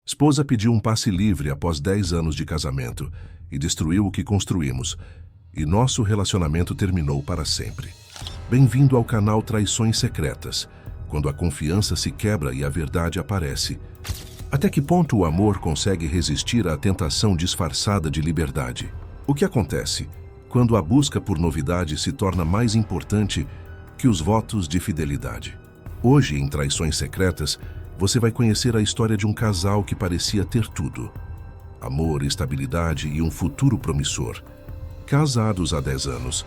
Esposa pediu um passe livre após 10 anos de casamento e destruiu o que construímos. E nosso relacionamento terminou para sempre. Bem-vindo ao canal Traições Secretas, quando a confiança se quebra e a verdade aparece. Até que ponto o amor consegue resistir à tentação disfarçada de liberdade? O que acontece quando a busca por novidade se torna mais importante que os votos de fidelidade? Hoje, em Traições Secretas, você vai conhecer a história de um casal que parecia ter tudo: amor, estabilidade e um futuro promissor. Casados há 10 anos,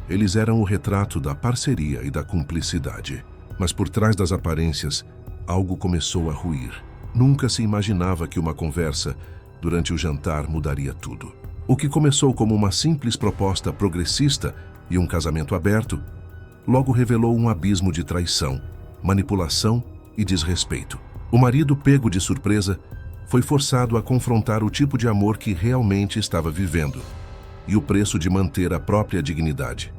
eles eram o retrato da parceria e da cumplicidade. Mas por trás das aparências, algo começou a ruir. Nunca se imaginava que uma conversa durante o jantar mudaria tudo. O que começou como uma simples proposta progressista e um casamento aberto, logo revelou um abismo de traição, manipulação e desrespeito. O marido, pego de surpresa, foi forçado a confrontar o tipo de amor que realmente estava vivendo e o preço de manter a própria dignidade.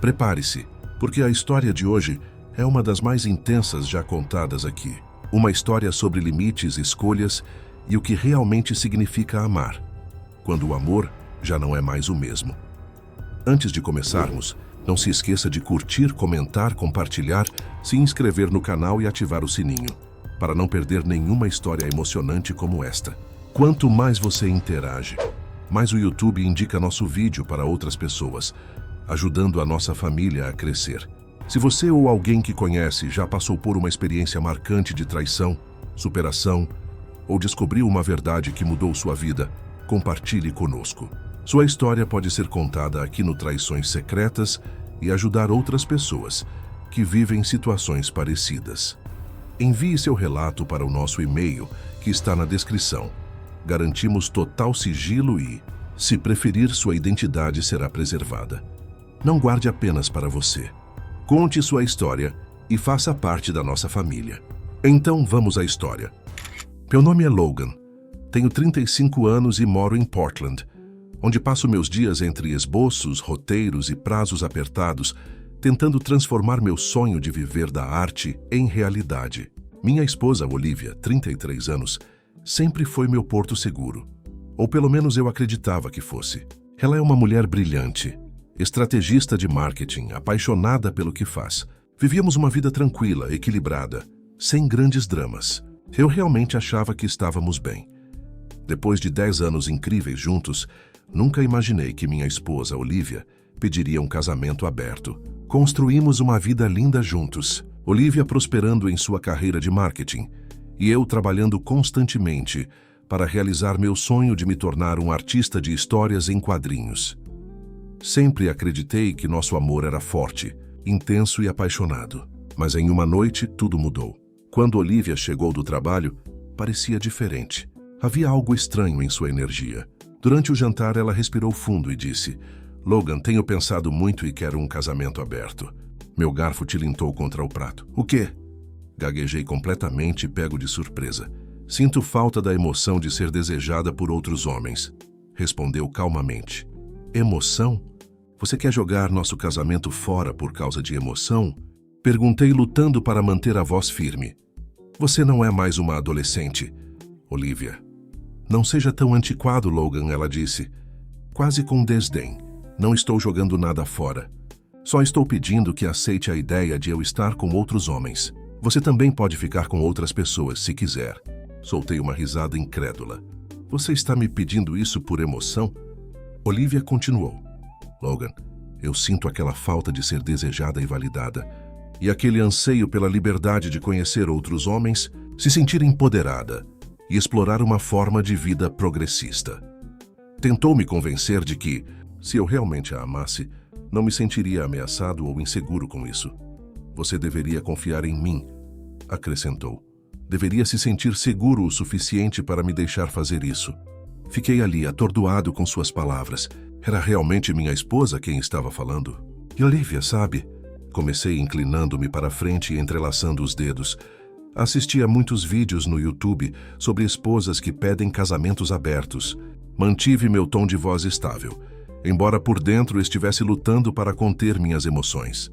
Prepare-se, porque a história de hoje é uma das mais intensas já contadas aqui. Uma história sobre limites, escolhas e o que realmente significa amar, quando o amor já não é mais o mesmo. Antes de começarmos, não se esqueça de curtir, comentar, compartilhar, se inscrever no canal e ativar o sininho, para não perder nenhuma história emocionante como esta. Quanto mais você interage, mais o YouTube indica nosso vídeo para outras pessoas, ajudando a nossa família a crescer. Se você ou alguém que conhece já passou por uma experiência marcante de traição, superação ou descobriu uma verdade que mudou sua vida, compartilhe conosco. Sua história pode ser contada aqui no Traições Secretas e ajudar outras pessoas que vivem situações parecidas. Envie seu relato para o nosso e-mail que está na descrição. Garantimos total sigilo e, se preferir, sua identidade será preservada. Não guarde apenas para você. Conte sua história e faça parte da nossa família. Então vamos à história. Meu nome é Logan. Tenho 35 anos e moro em Portland, onde passo meus dias entre esboços, roteiros e prazos apertados, tentando transformar meu sonho de viver da arte em realidade. Minha esposa, Olivia, 33 anos, sempre foi meu porto seguro. Ou pelo menos eu acreditava que fosse. Ela é uma mulher brilhante, estrategista de marketing, apaixonada pelo que faz. Vivíamos uma vida tranquila, equilibrada, sem grandes dramas. Eu realmente achava que estávamos bem. Depois de 10 anos incríveis juntos, nunca imaginei que minha esposa, Olivia, pediria um casamento aberto. Construímos uma vida linda juntos. Olivia prosperando em sua carreira de marketing e eu trabalhando constantemente para realizar meu sonho de me tornar um artista de histórias em quadrinhos. Sempre acreditei que nosso amor era forte, intenso e apaixonado. Mas em uma noite, tudo mudou. Quando Olivia chegou do trabalho, parecia diferente. Havia algo estranho em sua energia. Durante o jantar, ela respirou fundo e disse: "Logan, tenho pensado muito e quero um casamento aberto." Meu garfo tilintou contra o prato. "O quê?" Gaguejei completamente, pego de surpresa. "Sinto falta da emoção de ser desejada por outros homens." Respondeu calmamente. "Emoção? Você quer jogar nosso casamento fora por causa de emoção?" Perguntei, lutando para manter a voz firme. "Você não é mais uma adolescente, Olivia." "Não seja tão antiquado, Logan," ela disse, quase com desdém. "Não estou jogando nada fora. Só estou pedindo que aceite a ideia de eu estar com outros homens. Você também pode ficar com outras pessoas, se quiser." Soltei uma risada incrédula. "Você está me pedindo isso por emoção?" Olivia continuou. "Logan, eu sinto aquela falta de ser desejada e validada, e aquele anseio pela liberdade de conhecer outros homens, se sentir empoderada e explorar uma forma de vida progressista." Tentou me convencer de que, se eu realmente a amasse, não me sentiria ameaçado ou inseguro com isso. "Você deveria confiar em mim," acrescentou. "Deveria se sentir seguro o suficiente para me deixar fazer isso." Fiquei ali, atordoado com suas palavras. Era realmente minha esposa quem estava falando? "E Olivia, sabe?" Comecei inclinando-me para frente e entrelaçando os dedos. Assisti a muitos vídeos no YouTube sobre esposas que pedem casamentos abertos. Mantive meu tom de voz estável, embora por dentro estivesse lutando para conter minhas emoções.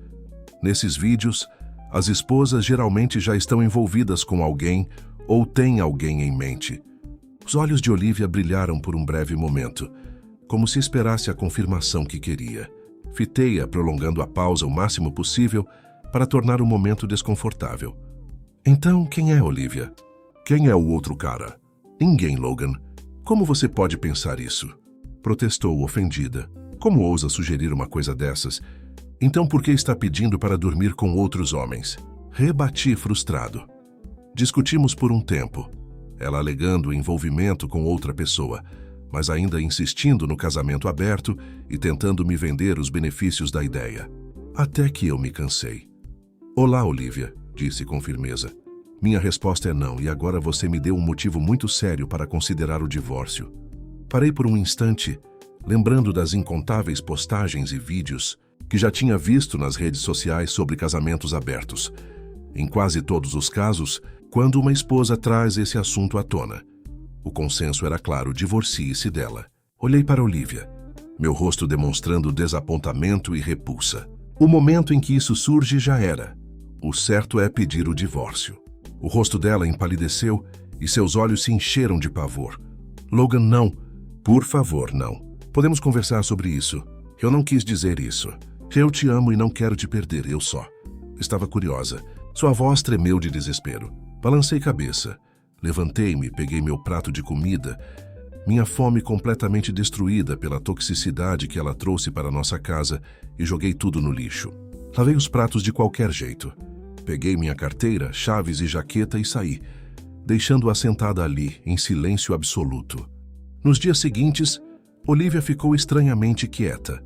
Nesses vídeos, as esposas geralmente já estão envolvidas com alguém Ou tem alguém em mente? Os olhos de Olivia brilharam por um breve momento, como se esperasse a confirmação que queria. Fitei-a, prolongando a pausa o máximo possível para tornar o momento desconfortável. Então, quem é Olivia? Quem é o outro cara? Ninguém, Logan. Como você pode pensar isso? Protestou, ofendida. Como ousa sugerir uma coisa dessas? Então por que está pedindo para dormir com outros homens? Rebati, frustrado. Discutimos por um tempo, ela alegando envolvimento com outra pessoa, mas ainda insistindo no casamento aberto e tentando me vender os benefícios da ideia. Até que eu me cansei. Olá, Olivia, disse com firmeza. Minha resposta é não, e agora você me deu um motivo muito sério para considerar o divórcio. Parei por um instante, lembrando das incontáveis postagens e vídeos que já tinha visto nas redes sociais sobre casamentos abertos. Em quase todos os casos, quando uma esposa traz esse assunto à tona, o consenso era claro: divorcie-se dela. Olhei para Olivia, meu rosto demonstrando desapontamento e repulsa. O momento em que isso surge já era. O certo é pedir o divórcio. O rosto dela empalideceu e seus olhos se encheram de pavor. Logan, não. Por favor, não. Podemos conversar sobre isso. Eu não quis dizer isso. Eu te amo e não quero te perder, eu só. Estava curiosa. Sua voz tremeu de desespero. Balancei cabeça. Levantei-me, peguei meu prato de comida, minha fome completamente destruída pela toxicidade que ela trouxe para nossa casa, e joguei tudo no lixo. Lavei os pratos de qualquer jeito. Peguei minha carteira, chaves e jaqueta e saí, deixando-a sentada ali, em silêncio absoluto. Nos dias seguintes, Olivia ficou estranhamente quieta.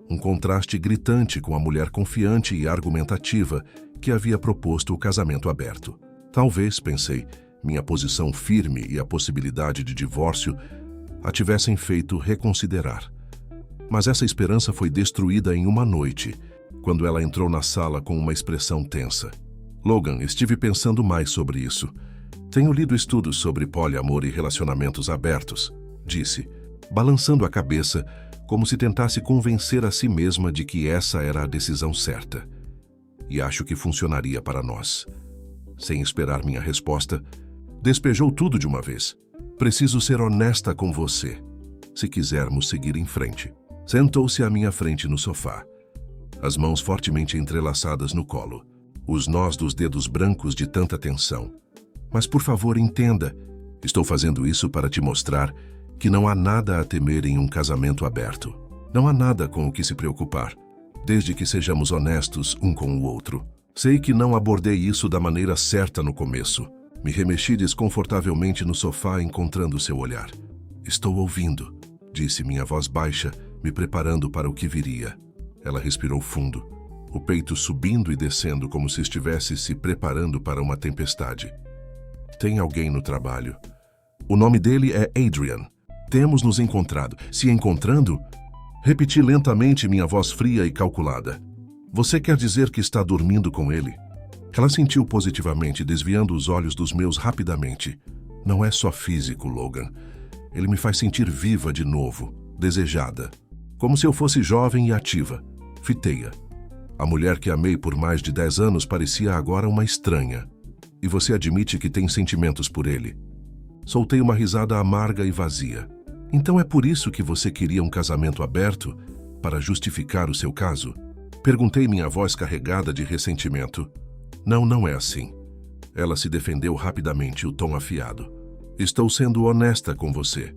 Um contraste gritante com a mulher confiante e argumentativa que havia proposto o casamento aberto. Talvez, pensei, minha posição firme e a possibilidade de divórcio a tivessem feito reconsiderar. Mas essa esperança foi destruída em uma noite, quando ela entrou na sala com uma expressão tensa. Logan, estive pensando mais sobre isso. Tenho lido estudos sobre poliamor e relacionamentos abertos, disse, balançando a cabeça como se tentasse convencer a si mesma de que essa era a decisão certa. E acho que funcionaria para nós. Sem esperar minha resposta, despejou tudo de uma vez. Preciso ser honesta com você, se quisermos seguir em frente. Sentou-se à minha frente no sofá, as mãos fortemente entrelaçadas no colo, os nós dos dedos brancos de tanta tensão. Mas por favor, entenda, estou fazendo isso para te mostrar que não há nada a temer em um casamento aberto. Não há nada com o que se preocupar, desde que sejamos honestos um com o outro. Sei que não abordei isso da maneira certa no começo. Me remexi desconfortavelmente no sofá, encontrando seu olhar. Estou ouvindo, disse minha voz baixa, me preparando para o que viria. Ela respirou fundo, o peito subindo e descendo como se estivesse se preparando para uma tempestade. Tem alguém no trabalho. O nome dele é Adrian. Temos nos encontrado. Se encontrando? Repeti lentamente, minha voz fria e calculada. Você quer dizer que está dormindo com ele? Ela sentiu positivamente, desviando os olhos dos meus rapidamente. Não é só físico, Logan. Ele me faz sentir viva de novo, desejada. Como se eu fosse jovem e ativa. Fitei-a. A mulher que amei por mais de 10 anos parecia agora uma estranha. E você admite que tem sentimentos por ele? Soltei uma risada amarga e vazia. Então é por isso que você queria um casamento aberto? Para justificar o seu caso? Perguntei, minha voz carregada de ressentimento. Não, não é assim. Ela se defendeu rapidamente, o tom afiado. Estou sendo honesta com você.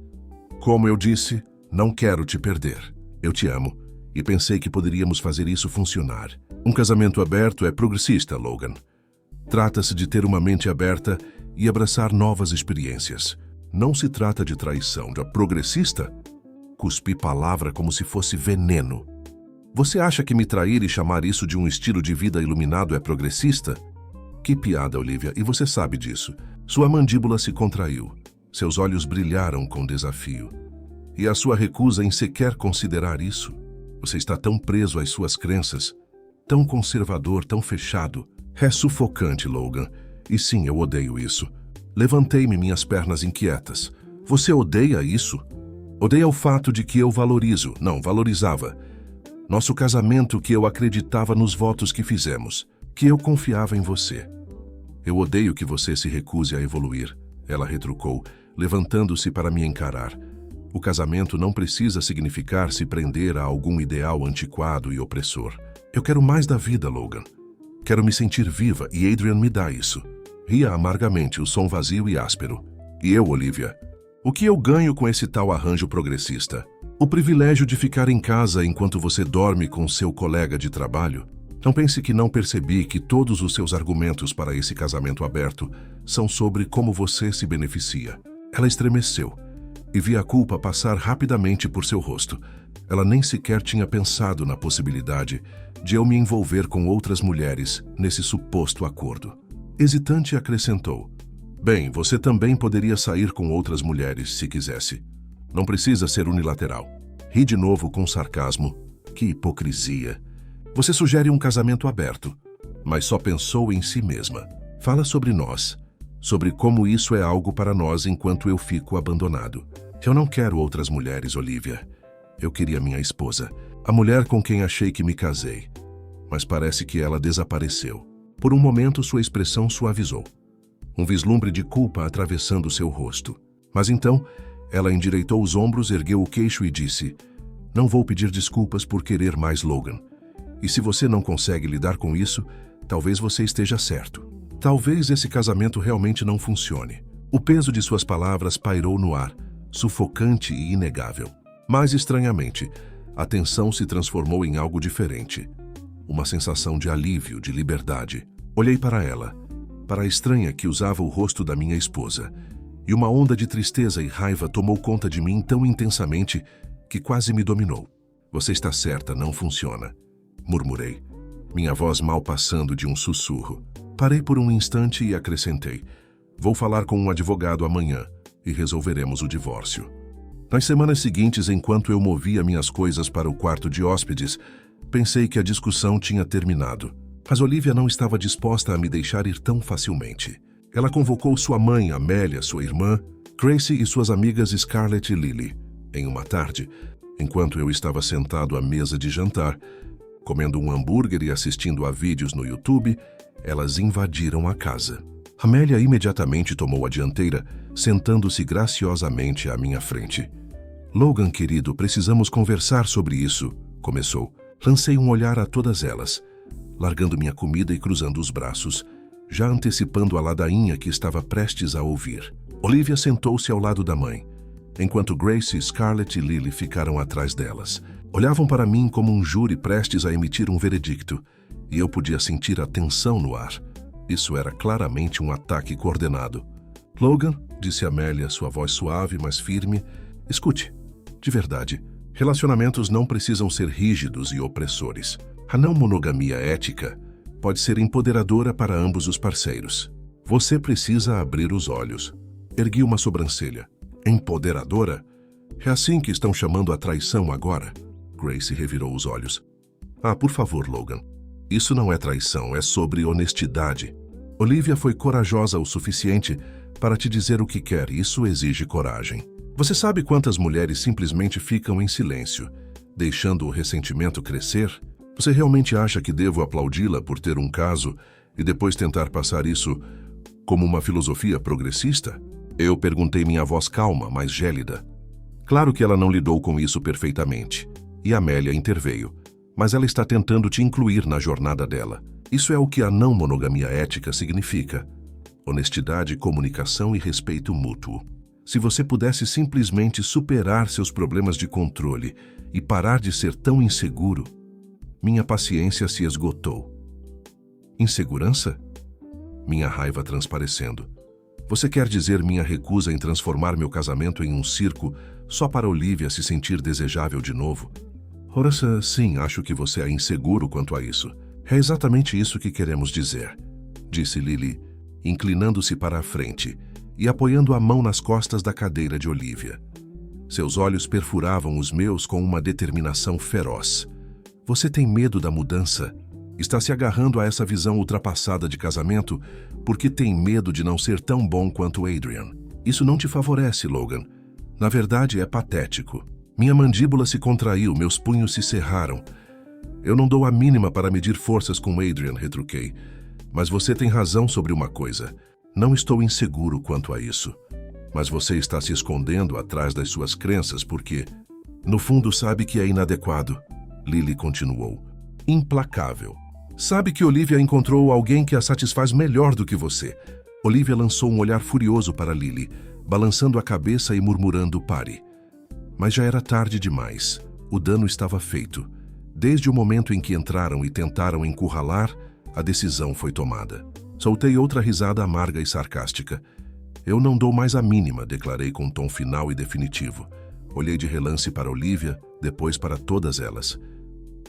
Como eu disse, não quero te perder. Eu te amo e pensei que poderíamos fazer isso funcionar. Um casamento aberto é progressista, Logan. Trata-se de ter uma mente aberta e abraçar novas experiências. Não se trata de traição. De progressista? Cuspi palavra como se fosse veneno. Você acha que me trair e chamar isso de um estilo de vida iluminado é progressista? Que piada, Olivia, e você sabe disso. Sua mandíbula se contraiu. Seus olhos brilharam com desafio. E a sua recusa em sequer considerar isso? Você está tão preso às suas crenças, tão conservador, tão fechado. É sufocante, Logan. E sim, eu odeio isso. Levantei-me, minhas pernas inquietas. Você odeia isso? Odeia o fato de que eu valorizava. Nosso casamento, que eu acreditava nos votos que fizemos, que eu confiava em você. Eu odeio que você se recuse a evoluir, ela retrucou, levantando-se para me encarar. O casamento não precisa significar se prender a algum ideal antiquado e opressor. Eu quero mais da vida, Logan. Quero me sentir viva e Adrian me dá isso. Ria amargamente, o som vazio e áspero. E eu, Olivia? O que eu ganho com esse tal arranjo progressista? O privilégio de ficar em casa enquanto você dorme com seu colega de trabalho? Não pense que não percebi que todos os seus argumentos para esse casamento aberto são sobre como você se beneficia. Ela estremeceu e vi a culpa passar rapidamente por seu rosto. Ela nem sequer tinha pensado na possibilidade de eu me envolver com outras mulheres nesse suposto acordo. Hesitante, acrescentou: bem, você também poderia sair com outras mulheres se quisesse. Não precisa ser unilateral. Ri de novo com sarcasmo. Que hipocrisia. Você sugere um casamento aberto, mas só pensou em si mesma. Fala sobre nós, sobre como isso é algo para nós enquanto eu fico abandonado. Eu não quero outras mulheres, Olivia. Eu queria minha esposa, a mulher com quem achei que me casei. Mas parece que ela desapareceu. Por um momento, sua expressão suavizou. Um vislumbre de culpa atravessando seu rosto. Mas então, ela endireitou os ombros, ergueu o queixo e disse: não vou pedir desculpas por querer mais Logan. E se você não consegue lidar com isso, talvez você esteja certo. Talvez esse casamento realmente não funcione. O peso de suas palavras pairou no ar, sufocante e inegável. Mas, estranhamente, a tensão se transformou em algo diferente. Uma sensação de alívio, de liberdade. Olhei para ela, para a estranha que usava o rosto da minha esposa, e uma onda de tristeza e raiva tomou conta de mim tão intensamente que quase me dominou. Você está certa, não funciona, murmurei, minha voz mal passando de um sussurro. Parei por um instante e acrescentei: vou falar com um advogado amanhã e resolveremos o divórcio. Nas semanas seguintes, enquanto eu movia minhas coisas para o quarto de hóspedes, pensei que a discussão tinha terminado. Mas Olivia não estava disposta a me deixar ir tão facilmente. Ela convocou sua mãe, Amélia, sua irmã, Gracie e suas amigas Scarlett e Lily. Em uma tarde, enquanto eu estava sentado à mesa de jantar, comendo um hambúrguer e assistindo a vídeos no YouTube, elas invadiram a casa. Amélia imediatamente tomou a dianteira, sentando-se graciosamente à minha frente. Logan, querido, precisamos conversar sobre isso, começou. Lancei um olhar a todas elas, largando minha comida e cruzando os braços, já antecipando a ladainha que estava prestes a ouvir. Olivia sentou-se ao lado da mãe, enquanto Gracie, Scarlett e Lily ficaram atrás delas. Olhavam para mim como um júri prestes a emitir um veredicto, e eu podia sentir a tensão no ar. Isso era claramente um ataque coordenado. Logan, disse Amélia, sua voz suave, mas firme, escute, de verdade, relacionamentos não precisam ser rígidos e opressores. A não monogamia ética pode ser empoderadora para ambos os parceiros. Você precisa abrir os olhos. Ergui uma sobrancelha. Empoderadora? É assim que estão chamando a traição agora? Gracie revirou os olhos. Ah, por favor, Logan. Isso não é traição, é sobre honestidade. Olivia foi corajosa o suficiente para te dizer o que quer. Isso exige coragem. Você sabe quantas mulheres simplesmente ficam em silêncio, deixando o ressentimento crescer? Você realmente acha que devo aplaudi-la por ter um caso e depois tentar passar isso como uma filosofia progressista? Eu perguntei, minha voz calma, mas gélida. Claro que ela não lidou com isso perfeitamente. E Amélia interveio. Mas ela está tentando te incluir na jornada dela. Isso é o que a não monogamia ética significa. Honestidade, comunicação e respeito mútuo. Se você pudesse simplesmente superar seus problemas de controle e parar de ser tão inseguro, minha paciência se esgotou. Insegurança? Minha raiva transparecendo. Você quer dizer minha recusa em transformar meu casamento em um circo só para Olivia se sentir desejável de novo? Horace, sim, acho que você é inseguro quanto a isso. É exatamente isso que queremos dizer, disse Lily, inclinando-se para a frente e apoiando a mão nas costas da cadeira de Olivia. Seus olhos perfuravam os meus com uma determinação feroz. Você tem medo da mudança? Está se agarrando a essa visão ultrapassada de casamento porque tem medo de não ser tão bom quanto Adrian. Isso não te favorece, Logan. Na verdade, é patético. Minha mandíbula se contraiu, meus punhos se cerraram. Eu não dou a mínima para medir forças com Adrian, retruquei. Mas você tem razão sobre uma coisa. Não estou inseguro quanto a isso. Mas você está se escondendo atrás das suas crenças porque, no fundo, sabe que é inadequado. Lily continuou. Implacável. Sabe que Olivia encontrou alguém que a satisfaz melhor do que você. Olivia lançou um olhar furioso para Lily, balançando a cabeça e murmurando pare. Mas já era tarde demais. O dano estava feito. Desde o momento em que entraram e tentaram encurralar, a decisão foi tomada. Soltei outra risada amarga e sarcástica. Eu não dou mais a mínima, declarei com um tom final e definitivo. Olhei de relance para Olivia, depois para todas elas.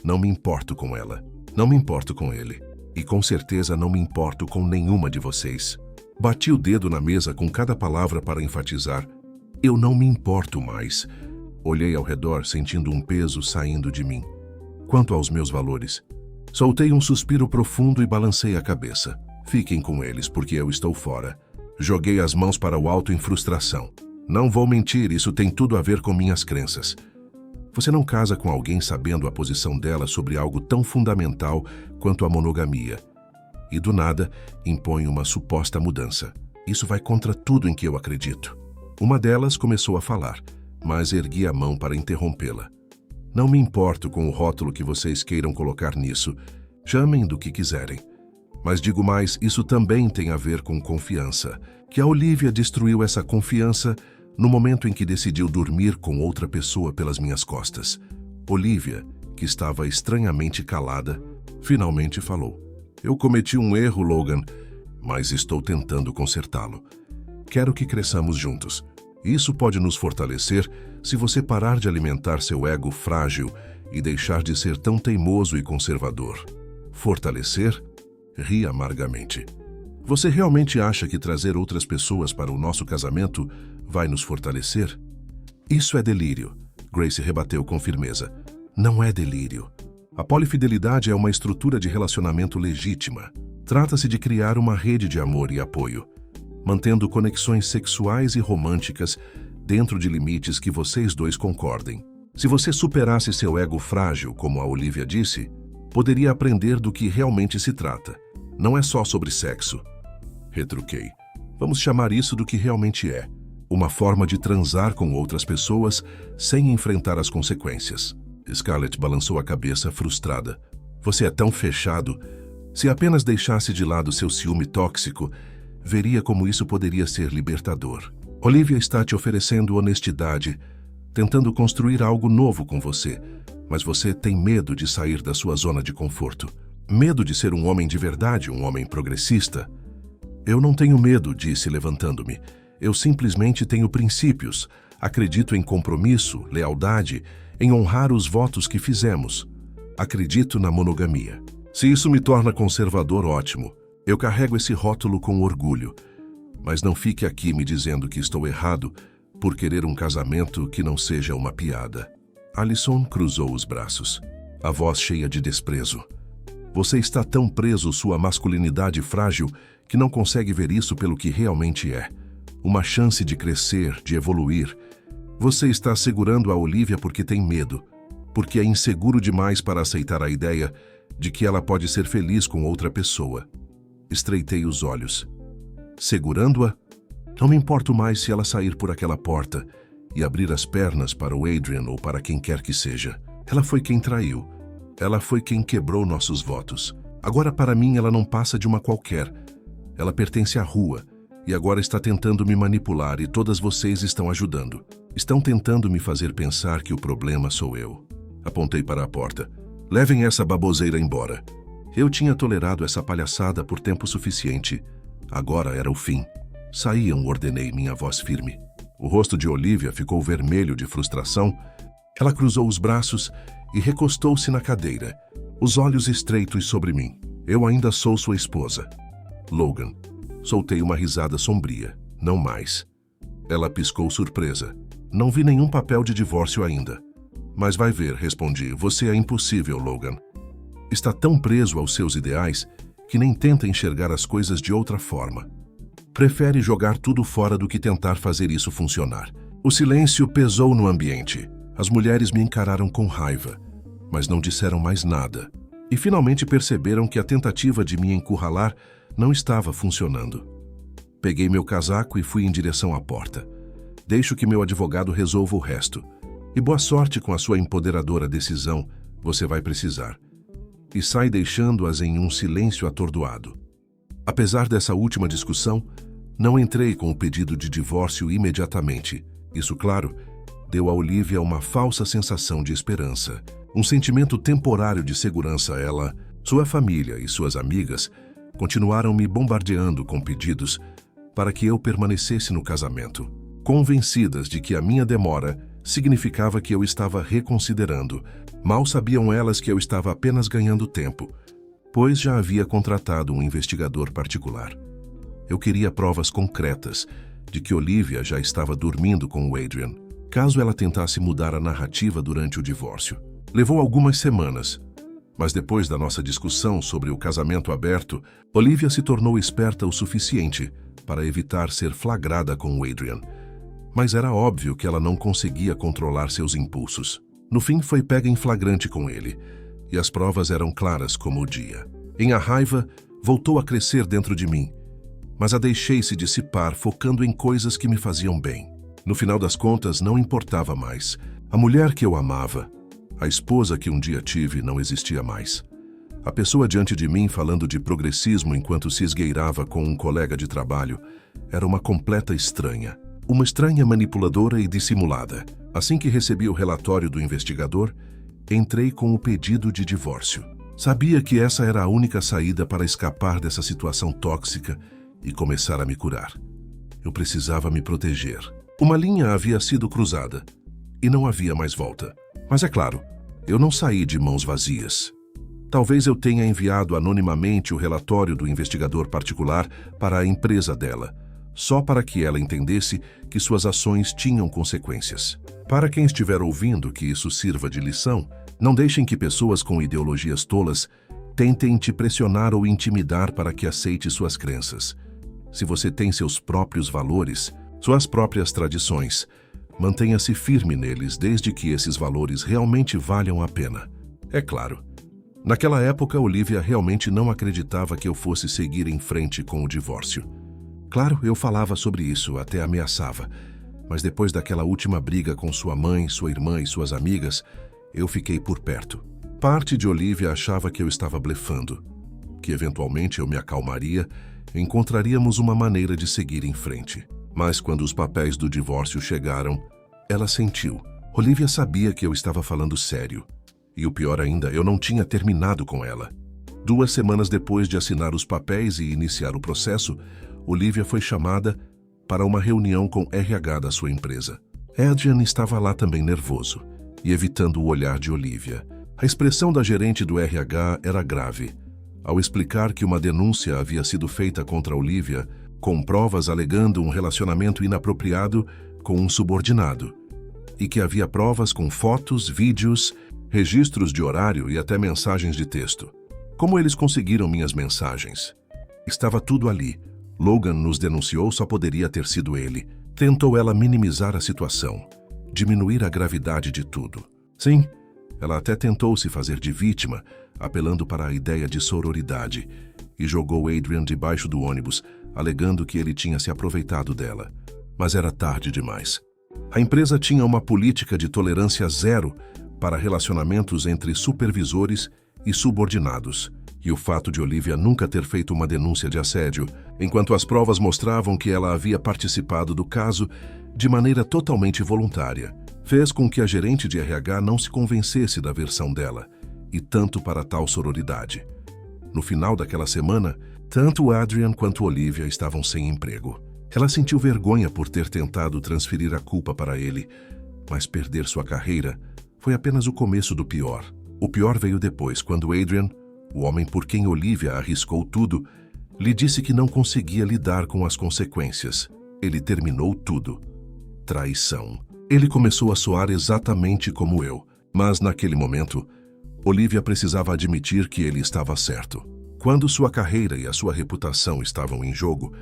Não me importo com ela. Não me importo com ele. E com certeza não me importo com nenhuma de vocês. Bati o dedo na mesa com cada palavra para enfatizar. Eu não me importo mais. Olhei ao redor, sentindo um peso saindo de mim. Quanto aos meus valores, soltei um suspiro profundo e balancei a cabeça. Fiquem com eles, porque eu estou fora. Joguei as mãos para o alto em frustração. Não vou mentir, isso tem tudo a ver com minhas crenças. Você não casa com alguém sabendo a posição dela sobre algo tão fundamental quanto a monogamia. E do nada, impõe uma suposta mudança. Isso vai contra tudo em que eu acredito. Uma delas começou a falar, mas ergui a mão para interrompê-la. Não me importo com o rótulo que vocês queiram colocar nisso. Chamem do que quiserem. Mas digo mais, isso também tem a ver com confiança. Que a Olivia destruiu essa confiança no momento em que decidiu dormir com outra pessoa pelas minhas costas. Olivia, que estava estranhamente calada, finalmente falou. Eu cometi um erro, Logan, mas estou tentando consertá-lo. Quero que cresçamos juntos. Isso pode nos fortalecer se você parar de alimentar seu ego frágil e deixar de ser tão teimoso e conservador. Fortalecer? Ri amargamente. Você realmente acha que trazer outras pessoas para o nosso casamento vai nos fortalecer? Isso é delírio, Grace rebateu com firmeza. Não é delírio. A polifidelidade é uma estrutura de relacionamento legítima. Trata-se de criar uma rede de amor e apoio, mantendo conexões sexuais e românticas dentro de limites que vocês dois concordem. Se você superasse seu ego frágil, como a Olivia disse, poderia aprender do que realmente se trata. Não é só sobre sexo. Retruquei. Vamos chamar isso do que realmente é. Uma forma de transar com outras pessoas sem enfrentar as consequências. Scarlett balançou a cabeça frustrada. Você é tão fechado. Se apenas deixasse de lado seu ciúme tóxico, veria como isso poderia ser libertador. Olivia está te oferecendo honestidade, tentando construir algo novo com você, mas você tem medo de sair da sua zona de conforto. Medo de ser um homem de verdade, um homem progressista. Eu não tenho medo, disse levantando-me. Eu simplesmente tenho princípios. Acredito em compromisso, lealdade, em honrar os votos que fizemos. Acredito na monogamia. Se isso me torna conservador, ótimo. Eu carrego esse rótulo com orgulho. Mas não fique aqui me dizendo que estou errado por querer um casamento que não seja uma piada. Alison cruzou os braços, a voz cheia de desprezo. Você está tão preso sua masculinidade frágil que não consegue ver isso pelo que realmente é. Uma chance de crescer, de evoluir. Você está segurando a Olivia porque tem medo, porque é inseguro demais para aceitar a ideia de que ela pode ser feliz com outra pessoa. Estreitei os olhos. Segurando-a? Não me importo mais se ela sair por aquela porta e abrir as pernas para o Adrian ou para quem quer que seja. Ela foi quem traiu. Ela foi quem quebrou nossos votos. Agora, para mim, ela não passa de uma qualquer. Ela pertence à rua e agora está tentando me manipular e todas vocês estão ajudando. Estão tentando me fazer pensar que o problema sou eu. Apontei para a porta. Levem essa baboseira embora. Eu tinha tolerado essa palhaçada por tempo suficiente. Agora era o fim. Saiam, ordenei, minha voz firme. O rosto de Olivia ficou vermelho de frustração. Ela cruzou os braços e recostou-se na cadeira, os olhos estreitos sobre mim. Eu ainda sou sua esposa. Logan. Soltei uma risada sombria. Não mais. Ela piscou surpresa. Não vi nenhum papel de divórcio ainda. Mas vai ver, respondi. Você é impossível, Logan. Está tão preso aos seus ideais que nem tenta enxergar as coisas de outra forma. Prefere jogar tudo fora do que tentar fazer isso funcionar. O silêncio pesou no ambiente. As mulheres me encararam com raiva, mas não disseram mais nada. e finalmente perceberam que a tentativa de me encurralar não estava funcionando. Peguei meu casaco e fui em direção à porta. Deixo que meu advogado resolva o resto. E boa sorte com a sua empoderadora decisão, você vai precisar. E sai deixando-as em um silêncio atordoado. Apesar dessa última discussão, não entrei com o pedido de divórcio imediatamente. Isso, claro, deu a Olivia uma falsa sensação de esperança. Um sentimento temporário de segurança. Ela, sua família e suas amigas continuaram me bombardeando com pedidos para que eu permanecesse no casamento, convencidas de que a minha demora significava que eu estava reconsiderando. Mal sabiam elas que eu estava apenas ganhando tempo, pois já havia contratado um investigador particular. Eu queria provas concretas de que Olivia já estava dormindo com o Adrian, caso ela tentasse mudar a narrativa durante o divórcio. Levou algumas semanas, mas depois da nossa discussão sobre o casamento aberto, Olivia se tornou esperta o suficiente para evitar ser flagrada com o Adrian. Mas era óbvio que ela não conseguia controlar seus impulsos. No fim, foi pega em flagrante com ele, e as provas eram claras como o dia. A raiva voltou a crescer dentro de mim, mas a deixei se dissipar, focando em coisas que me faziam bem. No final das contas, não importava mais. A mulher que eu amava, a esposa que um dia tive, não existia mais. A pessoa diante de mim falando de progressismo enquanto se esgueirava com um colega de trabalho era uma completa estranha. Uma estranha manipuladora e dissimulada. Assim que recebi o relatório do investigador, entrei com o pedido de divórcio. Sabia que essa era a única saída para escapar dessa situação tóxica e começar a me curar. Eu precisava me proteger. Uma linha havia sido cruzada e não havia mais volta. Mas é claro, eu não saí de mãos vazias. Talvez eu tenha enviado anonimamente o relatório do investigador particular para a empresa dela, só para que ela entendesse que suas ações tinham consequências. Para quem estiver ouvindo que isso sirva de lição, não deixem que pessoas com ideologias tolas tentem te pressionar ou intimidar para que aceite suas crenças. Se você tem seus próprios valores, suas próprias tradições, mantenha-se firme neles desde que esses valores realmente valham a pena. É claro, naquela época Olivia realmente não acreditava que eu fosse seguir em frente com o divórcio. Claro, eu falava sobre isso, até ameaçava, mas depois daquela última briga com sua mãe, sua irmã e suas amigas, eu fiquei por perto. Parte de Olivia achava que eu estava blefando, que eventualmente eu me acalmaria e encontraríamos uma maneira de seguir em frente. Mas quando os papéis do divórcio chegaram, ela sentiu. Olivia sabia que eu estava falando sério. E o pior ainda, eu não tinha terminado com ela. 2 semanas depois de assinar os papéis e iniciar o processo, Olivia foi chamada para uma reunião com RH da sua empresa. Adrian estava lá também nervoso e evitando o olhar de Olivia. A expressão da gerente do RH era grave. Ao explicar que uma denúncia havia sido feita contra Olivia, com provas alegando um relacionamento inapropriado com um subordinado, e que havia provas com fotos, vídeos, registros de horário e até mensagens de texto. Como eles conseguiram minhas mensagens? Estava tudo ali. Logan nos denunciou, só poderia ter sido ele. Tentou ela minimizar a situação, diminuir a gravidade de tudo. Sim, ela até tentou se fazer de vítima, apelando para a ideia de sororidade, e jogou Adrian debaixo do ônibus, alegando que ele tinha se aproveitado dela. Mas era tarde demais. A empresa tinha uma política de tolerância zero para relacionamentos entre supervisores e subordinados, e o fato de Olivia nunca ter feito uma denúncia de assédio, enquanto as provas mostravam que ela havia participado do caso de maneira totalmente voluntária, fez com que a gerente de RH não se convencesse da versão dela, e tanto para tal sororidade. No final daquela semana, tanto Adrian quanto Olivia estavam sem emprego. Ela sentiu vergonha por ter tentado transferir a culpa para ele, mas perder sua carreira foi apenas o começo do pior. O pior veio depois, quando Adrian, o homem por quem Olivia arriscou tudo, lhe disse que não conseguia lidar com as consequências. Ele terminou tudo. Traição. Ele começou a soar exatamente como eu, mas naquele momento, Olivia precisava admitir que ele estava certo. Quando sua carreira e a sua reputação estavam em jogo,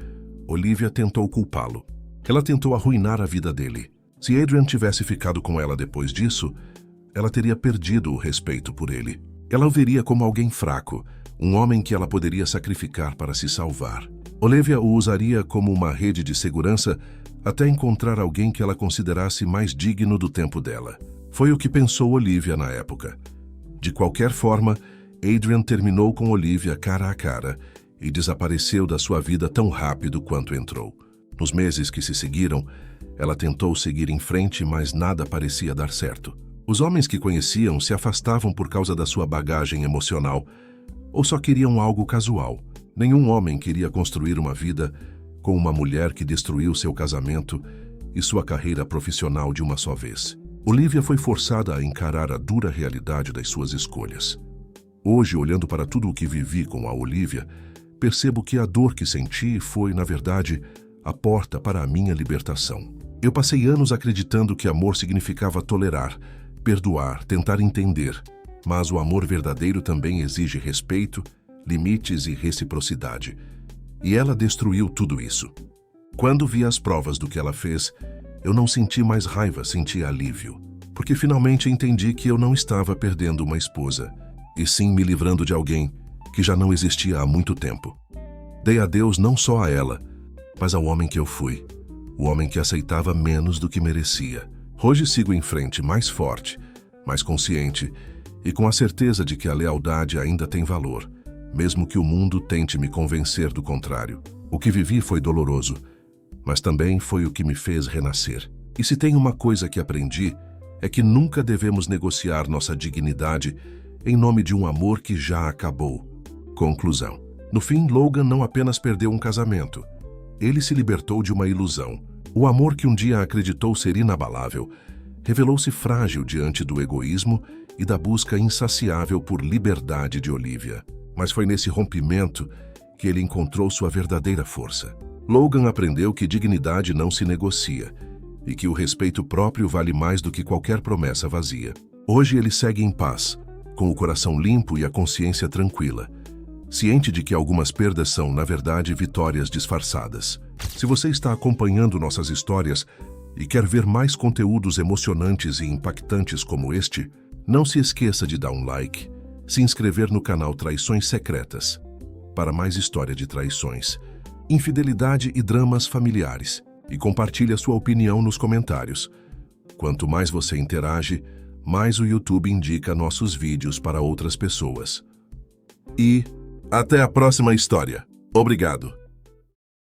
Olivia tentou culpá-lo. Ela tentou arruinar a vida dele. Se Adrian tivesse ficado com ela depois disso, ela teria perdido o respeito por ele. Ela o veria como alguém fraco, um homem que ela poderia sacrificar para se salvar. Olivia o usaria como uma rede de segurança até encontrar alguém que ela considerasse mais digno do tempo dela. Foi o que pensou Olivia na época. De qualquer forma, Adrian terminou com Olivia cara a cara e desapareceu da sua vida tão rápido quanto entrou. Nos meses que se seguiram, ela tentou seguir em frente, mas nada parecia dar certo. Os homens que conheciam se afastavam por causa da sua bagagem emocional ou só queriam algo casual. Nenhum homem queria construir uma vida com uma mulher que destruiu seu casamento e sua carreira profissional de uma só vez. Olivia foi forçada a encarar a dura realidade das suas escolhas. Hoje, olhando para tudo o que vivi com a Olivia, percebo que a dor que senti foi, na verdade, a porta para a minha libertação. Eu passei anos acreditando que amor significava tolerar, perdoar, tentar entender, mas o amor verdadeiro também exige respeito, limites e reciprocidade. E ela destruiu tudo isso. Quando vi as provas do que ela fez, eu não senti mais raiva, senti alívio, porque finalmente entendi que eu não estava perdendo uma esposa, e sim me livrando de alguém que já não existia há muito tempo. Dei adeus não só a ela, mas ao homem que eu fui, o homem que aceitava menos do que merecia. Hoje sigo em frente mais forte, mais consciente e com a certeza de que a lealdade ainda tem valor, mesmo que o mundo tente me convencer do contrário. O que vivi foi doloroso, mas também foi o que me fez renascer. E se tem uma coisa que aprendi, é que nunca devemos negociar nossa dignidade em nome de um amor que já acabou. Conclusão. No fim, Logan não apenas perdeu um casamento. Ele se libertou de uma ilusão. O amor que um dia acreditou ser inabalável revelou-se frágil diante do egoísmo e da busca insaciável por liberdade de Olivia. Mas foi nesse rompimento que ele encontrou sua verdadeira força. Logan aprendeu que dignidade não se negocia e que o respeito próprio vale mais do que qualquer promessa vazia. Hoje ele segue em paz, com o coração limpo e a consciência tranquila, ciente de que algumas perdas são, na verdade, vitórias disfarçadas. Se você está acompanhando nossas histórias e quer ver mais conteúdos emocionantes e impactantes como este, não se esqueça de dar um like, se inscrever no canal Traições Secretas, para mais história de traições, infidelidade e dramas familiares, e compartilhe a sua opinião nos comentários. Quanto mais você interage, mais o YouTube indica nossos vídeos para outras pessoas. E até a próxima história. Obrigado!